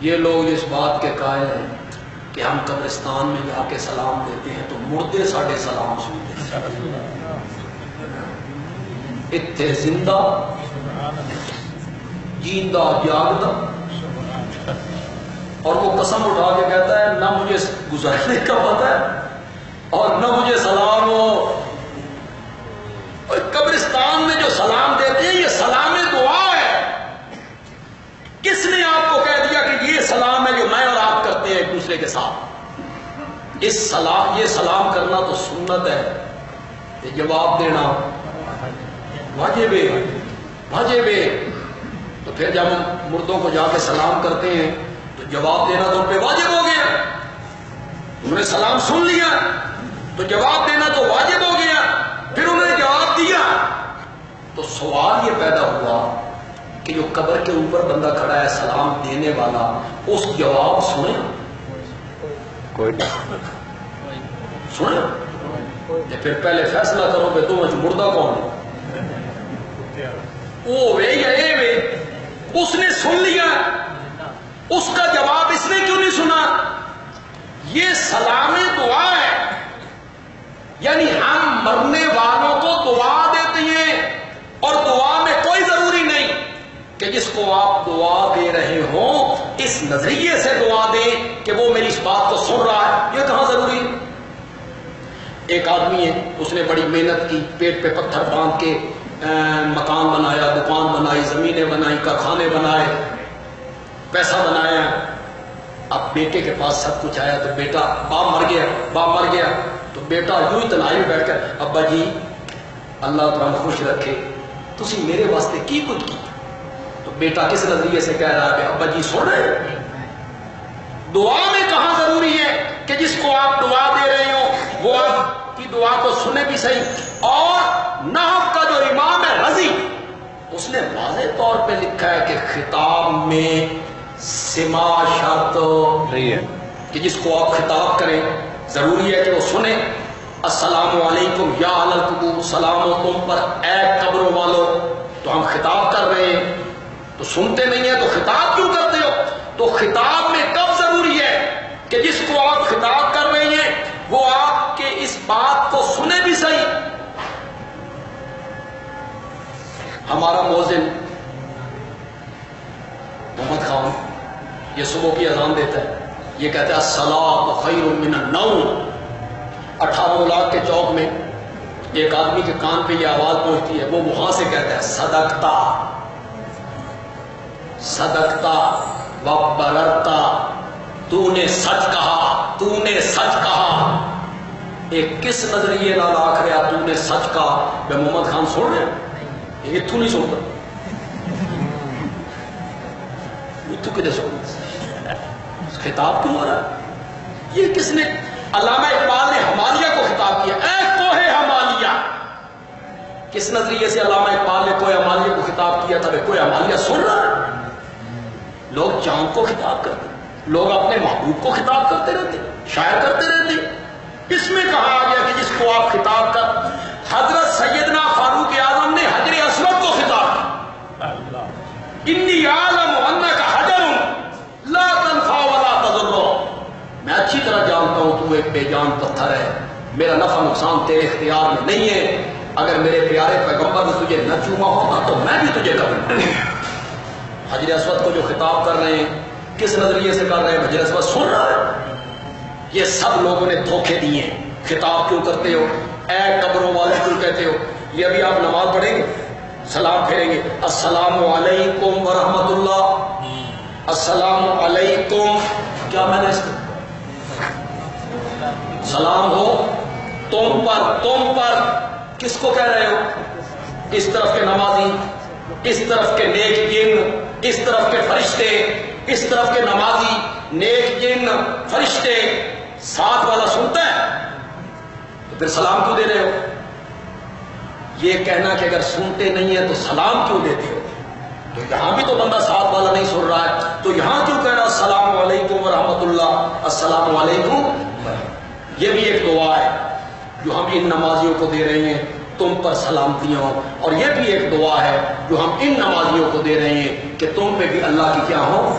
یہ لوگ اس بات کے قائل ہیں کہ ہم قبرستان میں جا کے سلام دیتے ہیں تو مردے ساڑھے سلام سنتے ہیں. اتھے زندہ جیندہ جاگدہ. اور وہ قسم اٹھا کے کہتا ہے نہ مجھے گزرنے کا پتہ ہے اور نہ مجھے سلام ہو. اور قبرستان میں جو سلام دیتے ہیں یہ سلام دعا ہے. کس نے آپ کو کہہ دیا کہ یہ سلام ہے جو میں اور آپ کرتے ہیں ایک دوسرے کے ساتھ؟ یہ سلام کرنا تو سنت ہے، یہ جواب دینا واجب ہے. واجب ہے. تو پھر جب ہم مردوں کو جا کے سلام کرتے ہیں تو جواب دینا تو ان پہ واجب ہو گیا. انہوں نے سلام سن لیا تو جواب دینا تو واجب ہو گیا. پھر انہوں نے جواب دیا تو سوال یہ پیدا ہوا کہ جو قبر کے اوپر بندہ کھڑا ہے سلام دینے والا، اس جواب سنے کوئی سنے؟ پھر پہلے فیصلہ کرو کہ تم مردہ کون ہے، او وے یا اے وے. اس نے سن لیا، اس کا جواب اس نے کیوں نہیں سنا؟ یہ سلام دعا ہے. یعنی ہم مرنے والوں کو دعا دیتے ہیں اور دعا میں کوئی ضروری نہیں کہ جس کو آپ دعا دے رہے ہوں اس نظریے سے دعا دیں کہ وہ میری اس بات کو سن رہا ہے. یہ کہاں ضروری ہے؟ ایک آدمی ہے، اس نے بڑی محنت کی، پیٹ پہ پتھر باندھ کے مکان بنایا، دکان بنائی، زمینیں بنائی، کارخانے بنائے، پیسہ بنایا. اب بیٹے کے پاس سب کچھ آیا تو بیٹا باپ مر گیا تو بیٹا یوں ہی تنہائی میں بیٹھ کر ابا جی اللہ تعالیٰ خوش رکھے تسی میرے واسطے کی کچھ کی. تو بیٹا کس نظریے سے کہہ رہا ہے کہ ابا جی سن رہے ہیں؟ دعا میں کہاں ضروری ہے کہ جس کو آپ دعا دے رہے ہو وہ آپ کی دعا کو سنے بھی صحیح. اور نحو کا جو امام ہے رضی، اس نے واضح طور پہ لکھا ہے کہ خطاب میں سما شرط نہیں ہے کہ جس کو آپ خطاب کریں ضروری ہے کہ وہ سنیں. السلام علیکم یا اہل القبور، سلام ہو تم پر اے قبروں والو. تو ہم خطاب کر رہے ہیں تو سنتے نہیں ہیں تو خطاب کیوں کرتے ہو؟ تو خطاب میں کب ضروری ہے کہ جس کو آپ خطاب کر رہے ہیں وہ آپ کے اس بات کو سنے بھی صحیح. ہمارا مؤذن محمد خان یہ صبح کی اذان دیتا ہے، یہ کہتا ہے الصلاۃ خیر من النوم. 18 لاکھ کے چوک میں ایک آدمی کے کان پہ یہ آواز پہنچتی ہے، وہ وہاں سے کہتا ہے صدقتا صدقتا وبررتا، تو نے سچ کہا، تو نے سچ کہا. ایک کس نظریے نال آخ رہا تو نے سچ کہا؟ میں محمد خان سن رہا یہ اتو نہیں سنتا، اتو کدے سنتا؟ خطاب کیوں ہو رہا ہے؟ یہ کس نے؟ علامہ اقبال نے ہمالیہ کو خطاب کیا، اے کوہ ہمالیہ. کس نظریے سے علامہ اقبال نے کوہ ہمالیہ کو خطاب کیا تھا؟ کوہ ہمالیہ سن رہا ہے. لوگ چاند کو خطاب کرتے، لوگ اپنے محبوب کو خطاب کرتے رہتے، شاعر کرتے رہتے. اس میں کہا آ گیا کہ جس کو آپ خطاب کر. حضرت سیدنا فاروق اعظم نے حجر اسود کو خطاب کیا، انی اعلم انک حجر لا تنفع ولا تضر. میں اچھی طرح جانتا ہوں تو ایک بے جان پتھر ہے، میرا نفع نقصان تیرے اختیار میں نہیں ہے. اگر میرے پیارے پیغمبر نے تجھے نہ چوما ہوتا تو میں بھی تجھے کر. حجر اسود کو جو خطاب کر رہے ہیں کس نظریے سے کر رہے ہیں؟ حجر اسود سن رہا ہے. یہ سب لوگوں نے دھوکے دیے ہیں. خطاب کیوں کرتے ہو؟ اے قبروں والے کیوں کہتے ہو؟ یہ ابھی آپ نماز پڑھیں گے، سلام پھیریں گے، السلام علیکم ورحمۃ اللہ، السلام علیکم. کیا میں نے سلام ہو تم پر کس کو کہہ رہے ہو؟ اس طرف کے نمازی، اس طرف کے نیک جن، اس طرف کے فرشتے، اس طرف کے نمازی نیک جن فرشتے. ساتھ والا سنتا ہے تو پھر سلام کیوں دے رہے ہو؟ یہ کہنا کہ اگر سنتے نہیں ہیں تو سلام کیوں دیتے ہو؟ تو یہاں بھی تو بندہ ساتھ والا نہیں سن رہا ہے تو یہاں کیوں کہہ رہا السلام علیکم ورحمۃ اللہ، السلام علیکم. یہ بھی ایک دعا ہے جو ہم ان نمازیوں کو دے رہے ہیں، تم پر سلامتیاں ہوں. اور یہ بھی ایک دعا ہے جو ہم ان نمازیوں کو دے رہے ہیں کہ تم پہ بھی اللہ کی کیا ہو